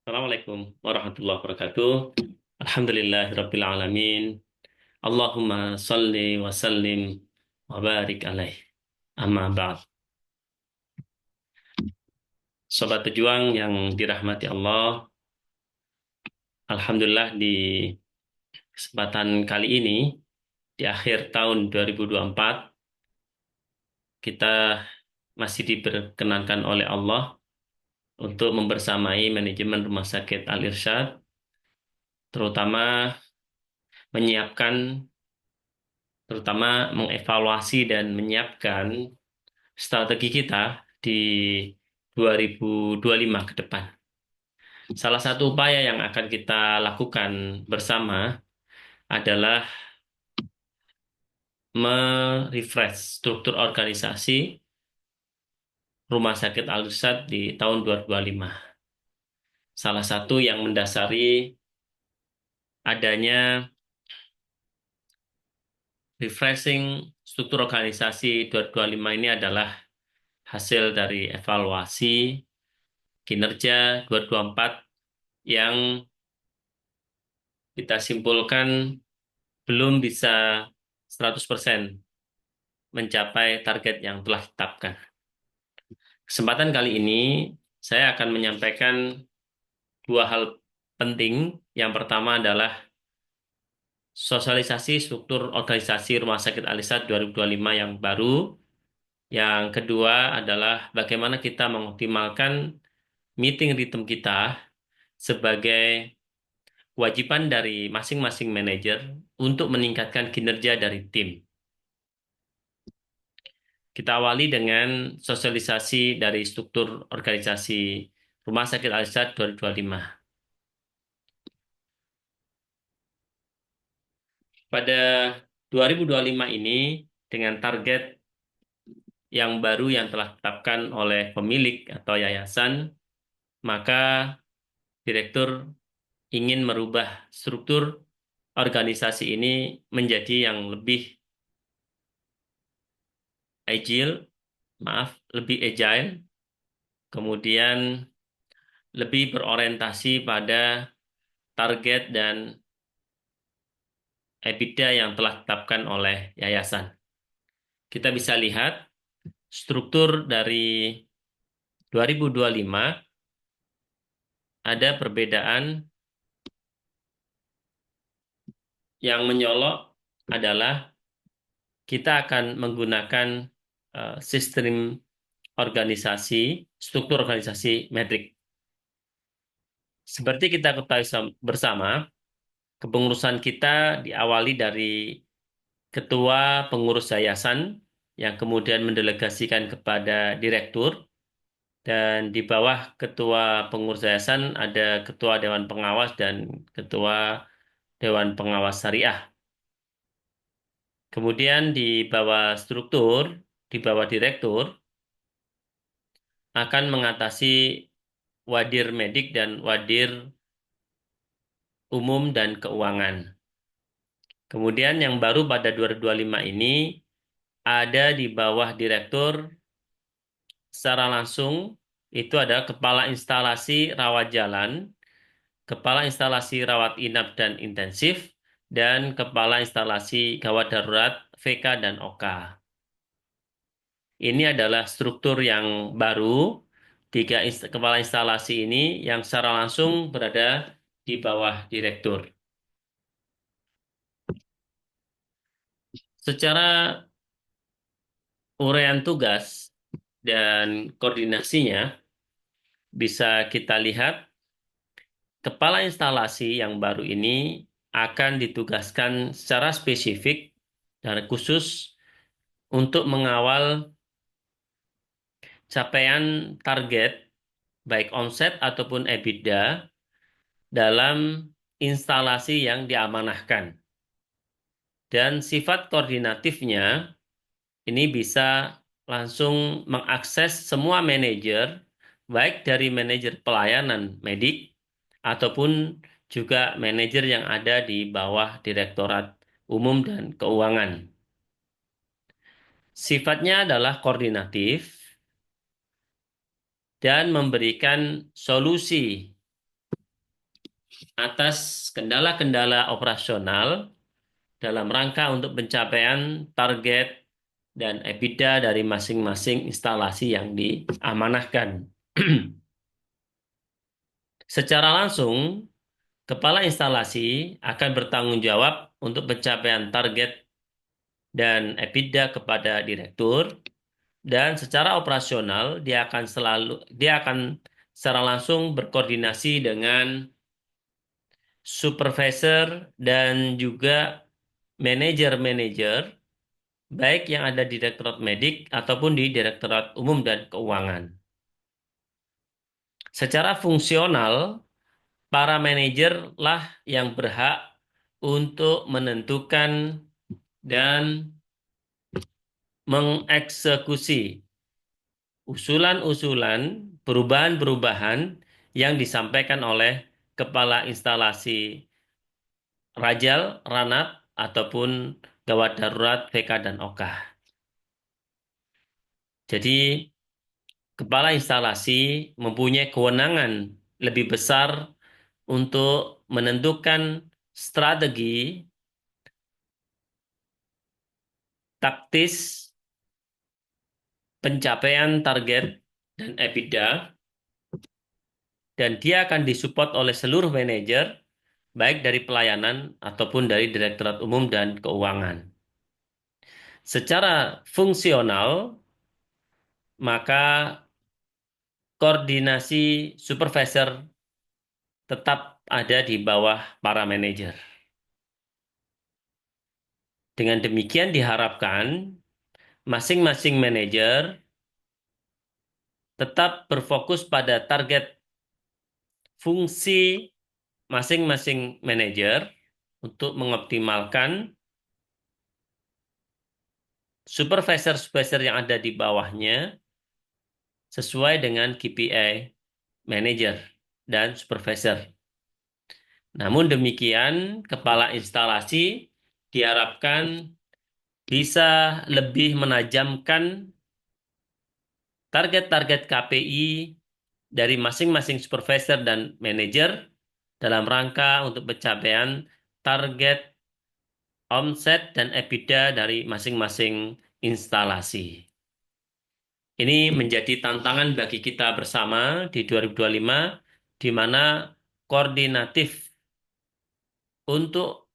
Assalamualaikum warahmatullahi wabarakatuh. Alhamdulillahirabbil alamin. Allahumma salli wa sallim wa barik alaih. Amma ba'd. Sobat pejuang yang dirahmati Allah, alhamdulillah di kesempatan kali ini di akhir tahun 2024 kita masih diperkenankan oleh Allah untuk membersamai manajemen Rumah Sakit Al-Irsyad terutama menyiapkan terutama mengevaluasi dan menyiapkan strategi kita di 2025 ke depan. Salah satu upaya yang akan kita lakukan bersama adalah merefresh struktur organisasi Rumah Sakit Al-Irsyad di tahun 2025. Salah satu yang mendasari adanya refreshing struktur organisasi 2025 ini adalah hasil dari evaluasi kinerja 2024 yang kita simpulkan belum bisa 100% mencapai target yang telah ditetapkan. Kesempatan kali ini saya akan menyampaikan dua hal penting. Yang pertama adalah sosialisasi struktur organisasi Rumah Sakit Al-Irsyad 2025 yang baru. Yang kedua adalah bagaimana kita mengoptimalkan meeting rhythm kita sebagai kewajiban dari masing-masing manajer untuk meningkatkan kinerja dari tim. Kita awali dengan sosialisasi dari struktur organisasi Rumah Sakit Al-Irsyad 2025. Pada 2025 ini, dengan target yang baru yang telah ditetapkan oleh pemilik atau yayasan, maka direktur ingin merubah struktur organisasi ini menjadi yang lebih lebih agile, kemudian lebih berorientasi pada target dan EBITDA yang telah ditetapkan oleh yayasan. Kita bisa lihat struktur dari 2025 ada perbedaan yang menyolok adalah kita akan menggunakan sistem organisasi, struktur organisasi metrik. Seperti kita ketahui bersama, kepengurusan kita diawali dari ketua pengurus yayasan yang kemudian mendelegasikan kepada direktur, dan di bawah ketua pengurus yayasan ada ketua dewan pengawas dan ketua dewan pengawas syariah. Kemudian di bawah struktur, di bawah direktur, akan mengatasi wadir medik dan wadir umum dan keuangan. Kemudian yang baru pada 2025 ini ada di bawah direktur secara langsung itu ada kepala instalasi rawat jalan, kepala instalasi rawat inap dan intensif, dan kepala instalasi gawat darurat VK dan OK. Ini adalah struktur yang baru, tiga kepala instalasi ini yang secara langsung berada di bawah direktur. Secara uraian tugas dan koordinasinya bisa kita lihat kepala instalasi yang baru ini akan ditugaskan secara spesifik dan khusus untuk mengawal capaian target baik omset ataupun EBITDA dalam instalasi yang diamanahkan. Dan sifat koordinatifnya ini bisa langsung mengakses semua manajer, baik dari manajer pelayanan medik ataupun juga manajer yang ada di bawah Direktorat Umum dan Keuangan. Sifatnya adalah koordinatif dan memberikan solusi atas kendala-kendala operasional dalam rangka untuk pencapaian target dan EBITDA dari masing-masing instalasi yang diamanahkan. Secara langsung, kepala instalasi akan bertanggung jawab untuk pencapaian target dan EBITDA kepada direktur, dan secara operasional dia akan secara langsung berkoordinasi dengan supervisor dan juga manajer-manajer baik yang ada di Direktorat Medik ataupun di Direktorat Umum dan Keuangan. Secara fungsional, para manajer lah yang berhak untuk menentukan dan mengeksekusi usulan-usulan perubahan-perubahan yang disampaikan oleh kepala instalasi Rajal, Ranap, ataupun gawat darurat VK dan OK. Jadi kepala instalasi mempunyai kewenangan lebih besar untuk menentukan strategi taktis pencapaian target dan EBITDA, dan dia akan disupport oleh seluruh manajer baik dari pelayanan ataupun dari Direktorat Umum dan Keuangan. Secara fungsional, maka koordinasi supervisor tetap ada di bawah para manajer. Dengan demikian diharapkan masing-masing manajer tetap berfokus pada target fungsi masing-masing manajer untuk mengoptimalkan supervisor-supervisor yang ada di bawahnya sesuai dengan KPI manager dan supervisor. Namun demikian, kepala instalasi diharapkan bisa lebih menajamkan target-target KPI dari masing-masing supervisor dan manajer dalam rangka untuk pencapaian target omset dan EBITDA dari masing-masing instalasi. Ini menjadi tantangan bagi kita bersama di 2025, di mana koordinatif untuk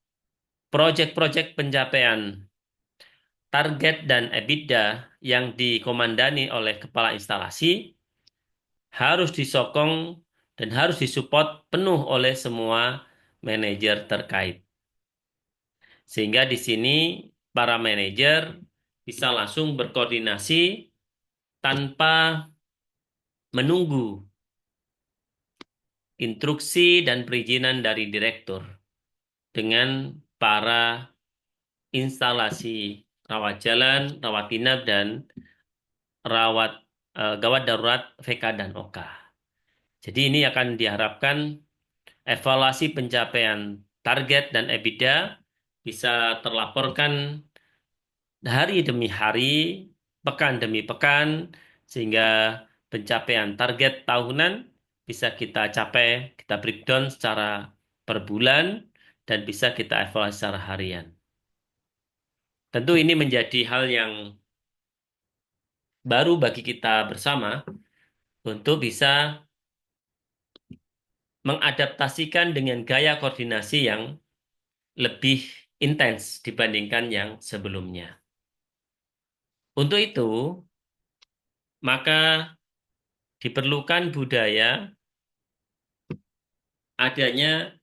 proyek-proyek pencapaian target dan EBITDA yang dikomandani oleh kepala instalasi harus disokong dan harus disupport penuh oleh semua manajer terkait. Sehingga di sini para manajer bisa langsung berkoordinasi tanpa menunggu instruksi dan perizinan dari direktur dengan para instalasi rawat jalan, rawat inap, dan rawat gawat darurat VK dan OK. Jadi ini akan diharapkan evaluasi pencapaian target dan EBITDA bisa terlaporkan hari demi hari, pekan demi pekan, sehingga pencapaian target tahunan bisa kita capai, kita breakdown secara per bulan, dan bisa kita evaluasi secara harian. Tentu ini menjadi hal yang baru bagi kita bersama untuk bisa mengadaptasikan dengan gaya koordinasi yang lebih intens dibandingkan yang sebelumnya. Untuk itu, maka diperlukan budaya adanya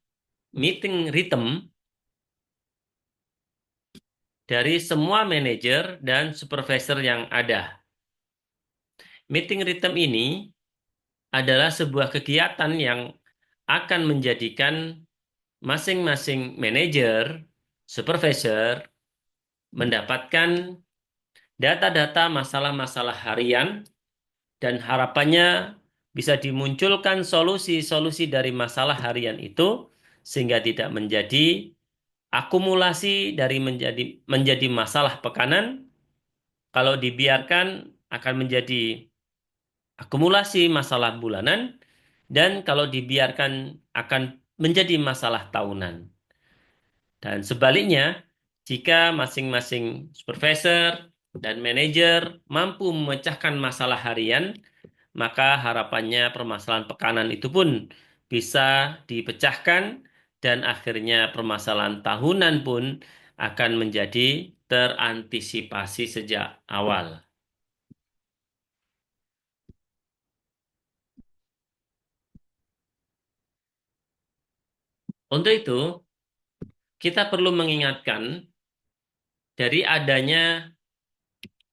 meeting rhythm dari semua manajer dan supervisor yang ada. Meeting rhythm ini adalah sebuah kegiatan yang akan menjadikan masing-masing manajer, supervisor mendapatkan data-data masalah-masalah harian, dan harapannya bisa dimunculkan solusi-solusi dari masalah harian itu sehingga tidak menjadi akumulasi dari menjadi masalah pekanan. Kalau dibiarkan akan menjadi akumulasi masalah bulanan, dan kalau dibiarkan akan menjadi masalah tahunan. Dan sebaliknya, jika masing-masing supervisor dan manajer mampu memecahkan masalah harian, maka harapannya permasalahan pekanan itu pun bisa dipecahkan dan akhirnya permasalahan tahunan pun akan menjadi terantisipasi sejak awal. Untuk itu, kita perlu mengingatkan dari adanya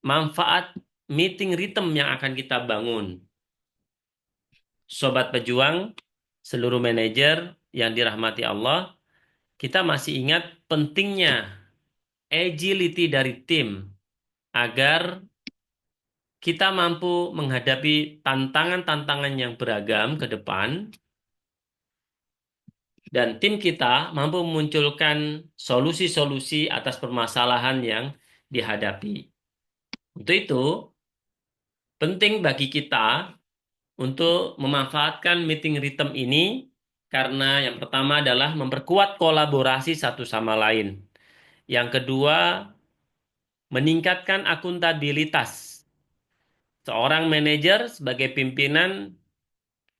manfaat meeting rhythm yang akan kita bangun. Sobat pejuang, seluruh manajer yang dirahmati Allah, kita masih ingat pentingnya agility dari tim agar kita mampu menghadapi tantangan-tantangan yang beragam ke depan dan tim kita mampu memunculkan solusi-solusi atas permasalahan yang dihadapi. Untuk itu, penting bagi kita untuk memanfaatkan meeting rhythm ini karena yang pertama adalah memperkuat kolaborasi satu sama lain. Yang kedua, meningkatkan akuntabilitas. Seorang manajer sebagai pimpinan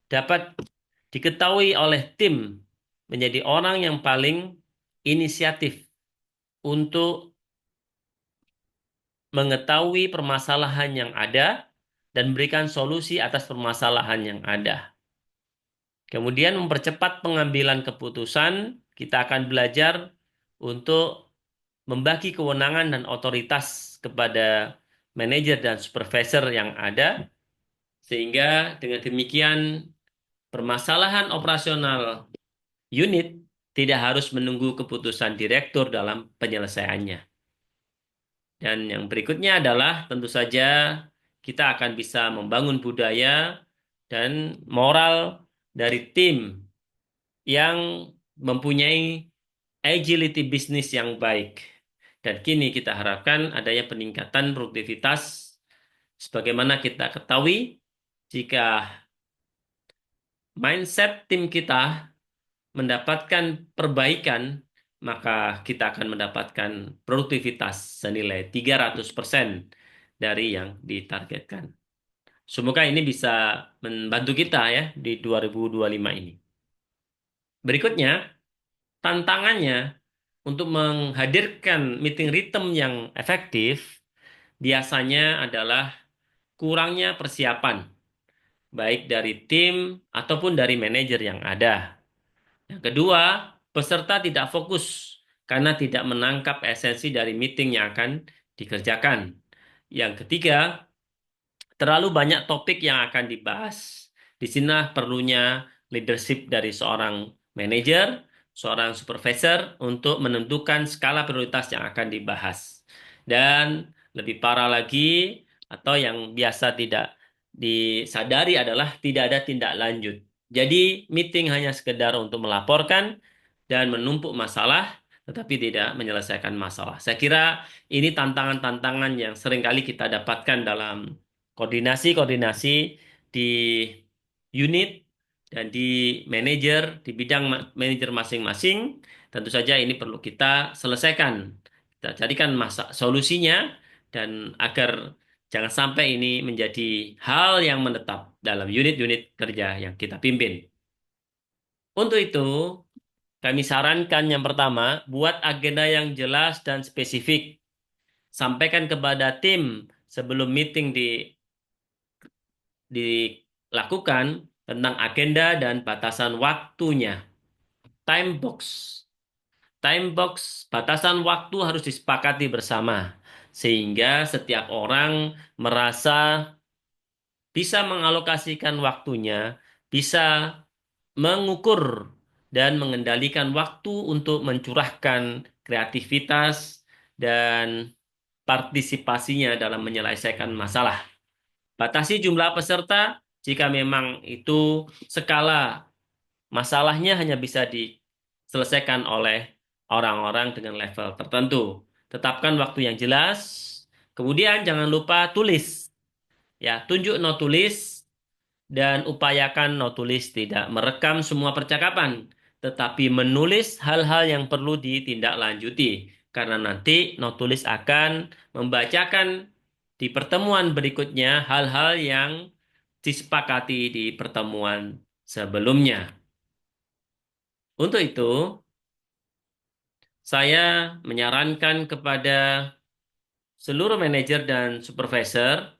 dapat diketahui oleh tim menjadi orang yang paling inisiatif untuk mengetahui permasalahan yang ada dan berikan solusi atas permasalahan yang ada. Kemudian mempercepat pengambilan keputusan, kita akan belajar untuk membagi kewenangan dan otoritas kepada manajer dan supervisor yang ada, sehingga dengan demikian permasalahan operasional unit tidak harus menunggu keputusan direktur dalam penyelesaiannya. Dan yang berikutnya adalah tentu saja kita akan bisa membangun budaya dan moral dari tim yang mempunyai agility bisnis yang baik. Dan kini kita harapkan adanya peningkatan produktivitas sebagaimana kita ketahui jika mindset tim kita mendapatkan perbaikan, maka kita akan mendapatkan produktivitas senilai 300% dari yang ditargetkan. Semoga ini bisa membantu kita ya di 2025 ini. Berikutnya, tantangannya untuk menghadirkan meeting rhythm yang efektif biasanya adalah kurangnya persiapan, baik dari tim ataupun dari manajer yang ada. Yang kedua, peserta tidak fokus karena tidak menangkap esensi dari meeting yang akan dikerjakan. Yang ketiga, terlalu banyak topik yang akan dibahas. Di sini perlunya leadership dari seorang manajer, seorang supervisor untuk menentukan skala prioritas yang akan dibahas. Dan lebih parah lagi, atau yang biasa tidak disadari adalah tidak ada tindak lanjut. Jadi meeting hanya sekedar untuk melaporkan dan menumpuk masalah, tetapi tidak menyelesaikan masalah. Saya kira ini tantangan-tantangan yang seringkali kita dapatkan dalam koordinasi-koordinasi di unit dan di manajer, di bidang manajer masing-masing. Tentu saja ini perlu kita selesaikan. Kita carikan solusinya dan agar jangan sampai ini menjadi hal yang menetap dalam unit-unit kerja yang kita pimpin. Untuk itu, kami sarankan yang pertama, buat agenda yang jelas dan spesifik. Sampaikan kepada tim sebelum meeting dilakukan tentang agenda dan batasan waktunya. Time box. Time box, batasan waktu harus disepakati bersama. Sehingga setiap orang merasa bisa mengalokasikan waktunya, bisa mengukur dan mengendalikan waktu untuk mencurahkan kreativitas dan partisipasinya dalam menyelesaikan masalah. Batasi jumlah peserta jika memang itu skala masalahnya hanya bisa diselesaikan oleh orang-orang dengan level tertentu. Tetapkan waktu yang jelas. Kemudian jangan lupa tulis. Ya, tunjuk no tulis dan upayakan no tulis tidak merekam semua percakapan, tetapi menulis hal-hal yang perlu ditindaklanjuti. Karena nanti notulis akan membacakan di pertemuan berikutnya hal-hal yang disepakati di pertemuan sebelumnya. Untuk itu, saya menyarankan kepada seluruh manajer dan supervisor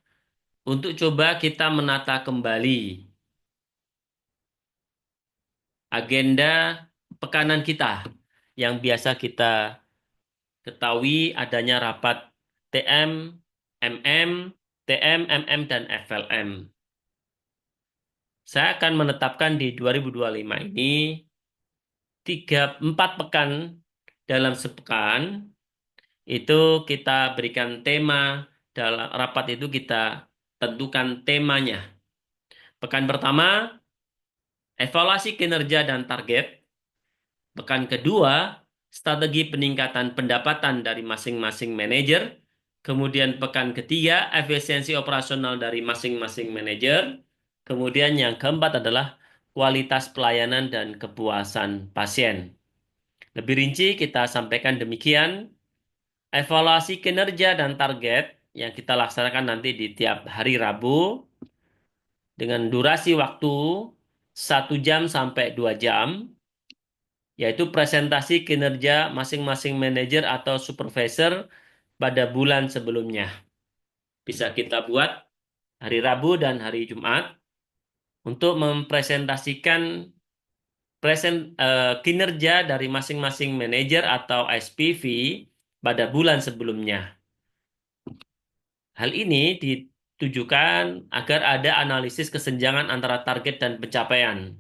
untuk coba kita menata kembali agenda pekanan kita yang biasa kita ketahui adanya rapat TM, MM, TM, MM, dan FLM. Saya akan menetapkan di 2025 ini 4 pekan dalam sepekan itu kita berikan tema, dalam rapat itu kita tentukan temanya. Pekan pertama, evaluasi kinerja dan target. Pekan kedua, strategi peningkatan pendapatan dari masing-masing manajer. Kemudian pekan ketiga, efisiensi operasional dari masing-masing manajer. Kemudian yang keempat adalah kualitas pelayanan dan kepuasan pasien. Lebih rinci kita sampaikan demikian, evaluasi kinerja dan target yang kita laksanakan nanti di tiap hari Rabu dengan durasi waktu 1 jam sampai 2 jam, yaitu presentasi kinerja masing-masing manajer atau supervisor pada bulan sebelumnya. Bisa kita buat hari Rabu dan hari Jumat untuk mempresentasikan kinerja dari masing-masing manajer atau SPV pada bulan sebelumnya. Hal ini ditujukan agar ada analisis kesenjangan antara target dan pencapaian.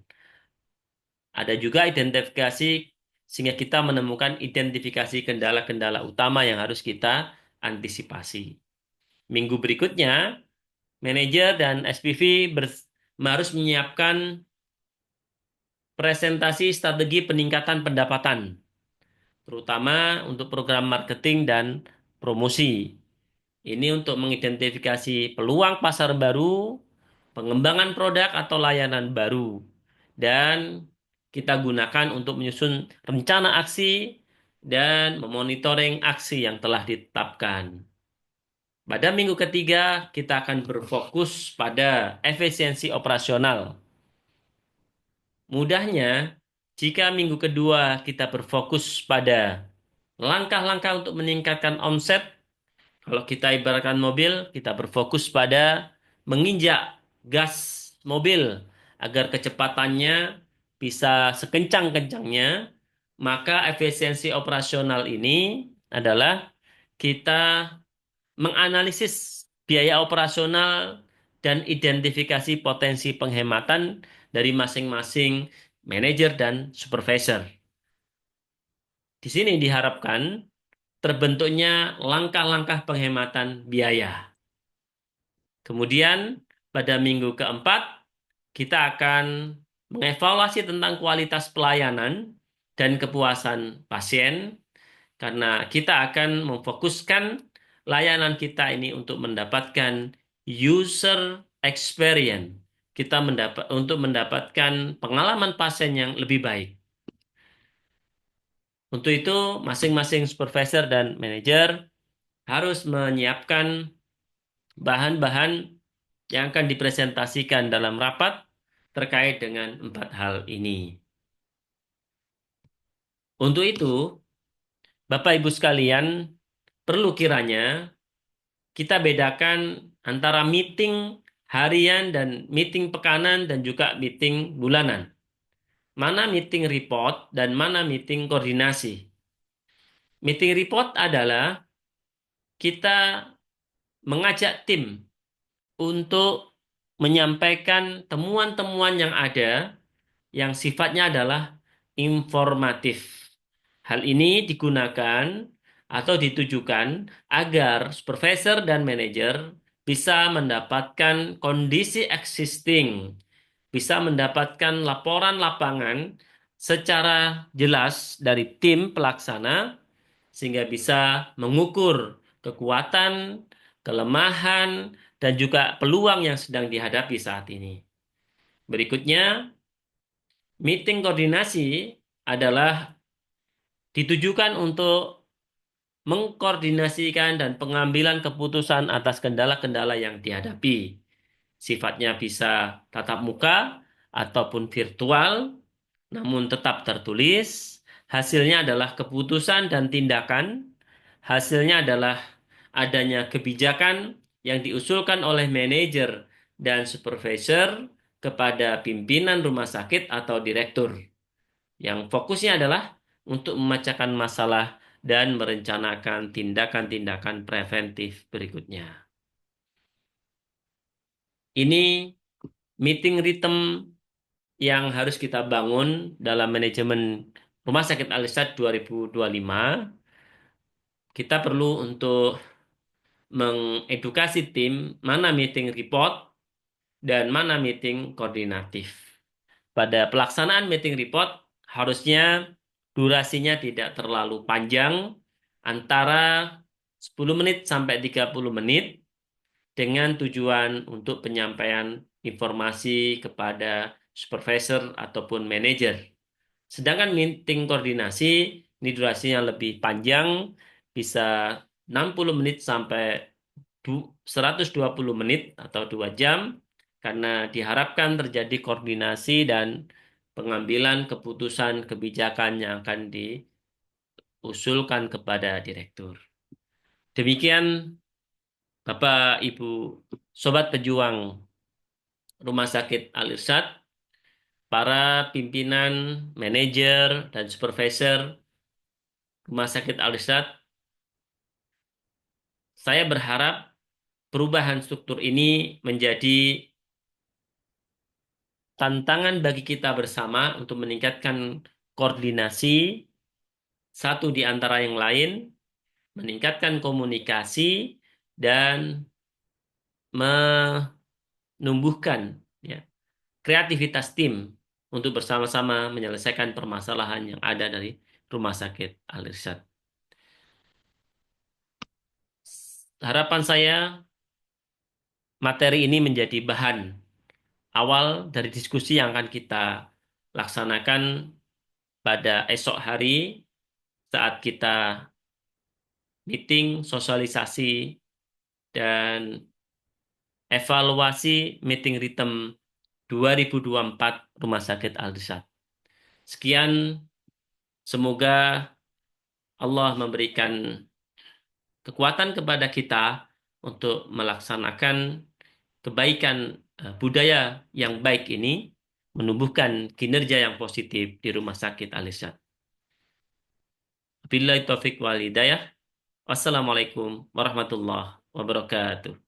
Ada juga identifikasi sehingga kita menemukan identifikasi kendala-kendala utama yang harus kita antisipasi. Minggu berikutnya, manajer dan SPV harus menyiapkan presentasi strategi peningkatan pendapatan, terutama untuk program marketing dan promosi. Ini untuk mengidentifikasi peluang pasar baru, pengembangan produk atau layanan baru, dan kita gunakan untuk menyusun rencana aksi dan memonitoring aksi yang telah ditetapkan. Pada minggu ketiga, kita akan berfokus pada efisiensi operasional. Mudahnya, jika minggu kedua kita berfokus pada langkah-langkah untuk meningkatkan omset, kalau kita ibaratkan mobil, kita berfokus pada menginjak gas mobil agar kecepatannya bisa sekencang-kencangnya, maka efisiensi operasional ini adalah kita menganalisis biaya operasional dan identifikasi potensi penghematan dari masing-masing manajer dan supervisor. Di sini diharapkan terbentuknya langkah-langkah penghematan biaya. Kemudian pada minggu keempat, kita akan mengevaluasi tentang kualitas pelayanan dan kepuasan pasien, karena kita akan memfokuskan layanan kita ini untuk mendapatkan user experience. Kita untuk mendapatkan pengalaman pasien yang lebih baik. Untuk itu, masing-masing supervisor dan manajer harus menyiapkan bahan-bahan yang akan dipresentasikan dalam rapat terkait dengan 4 hal ini. Untuk itu, Bapak Ibu sekalian, perlu kiranya kita bedakan antara meeting harian dan meeting pekanan dan juga meeting bulanan. Mana meeting report dan mana meeting koordinasi. Meeting report adalah kita mengajak tim untuk menyampaikan temuan-temuan yang ada yang sifatnya adalah informatif. Hal ini digunakan atau ditujukan agar supervisor dan manajer bisa mendapatkan kondisi existing, bisa mendapatkan laporan lapangan secara jelas dari tim pelaksana, sehingga bisa mengukur kekuatan, kelemahan, dan juga peluang yang sedang dihadapi saat ini. Berikutnya, meeting koordinasi adalah ditujukan untuk mengkoordinasikan dan pengambilan keputusan atas kendala-kendala yang dihadapi. Sifatnya bisa tatap muka ataupun virtual, namun tetap tertulis. Hasilnya adalah keputusan dan tindakan. Hasilnya adalah adanya kebijakan yang diusulkan oleh manajer dan supervisor kepada pimpinan rumah sakit atau direktur, yang fokusnya adalah untuk memecahkan masalah dan merencanakan tindakan-tindakan preventif berikutnya. Ini meeting rhythm yang harus kita bangun dalam manajemen Rumah Sakit Al-Irsyad 2025. Kita perlu untuk mengedukasi tim mana meeting report dan mana meeting koordinatif. Pada pelaksanaan meeting report, harusnya durasinya tidak terlalu panjang, antara 10 menit sampai 30 menit, dengan tujuan untuk penyampaian informasi kepada supervisor ataupun manajer. Sedangkan meeting koordinasi, ini durasinya lebih panjang, bisa 60 menit sampai 120 menit atau 2 jam, karena diharapkan terjadi koordinasi dan pengambilan keputusan kebijakan yang akan diusulkan kepada direktur. Demikian Bapak Ibu Sobat Pejuang Rumah Sakit Al-Irsyad, para pimpinan, manajer, dan supervisor Rumah Sakit Al-Irsyad, saya berharap perubahan struktur ini menjadi tantangan bagi kita bersama untuk meningkatkan koordinasi satu di antara yang lain, meningkatkan komunikasi, dan menumbuhkan ya, kreativitas tim untuk bersama-sama menyelesaikan permasalahan yang ada dari Rumah Sakit Al-Irsyad. Harapan saya materi ini menjadi bahan awal dari diskusi yang akan kita laksanakan pada esok hari saat kita meeting, sosialisasi, dan evaluasi meeting rhythm 2024 Rumah Sakit Al-Irsyad. Sekian, semoga Allah memberikan kekuatan kepada kita untuk melaksanakan kebaikan budaya yang baik ini, menumbuhkan kinerja yang positif di Rumah Sakit Al-Irsyad. Billahi taufik wal hidayah. Wassalamualaikum warahmatullahi wabarakatuh.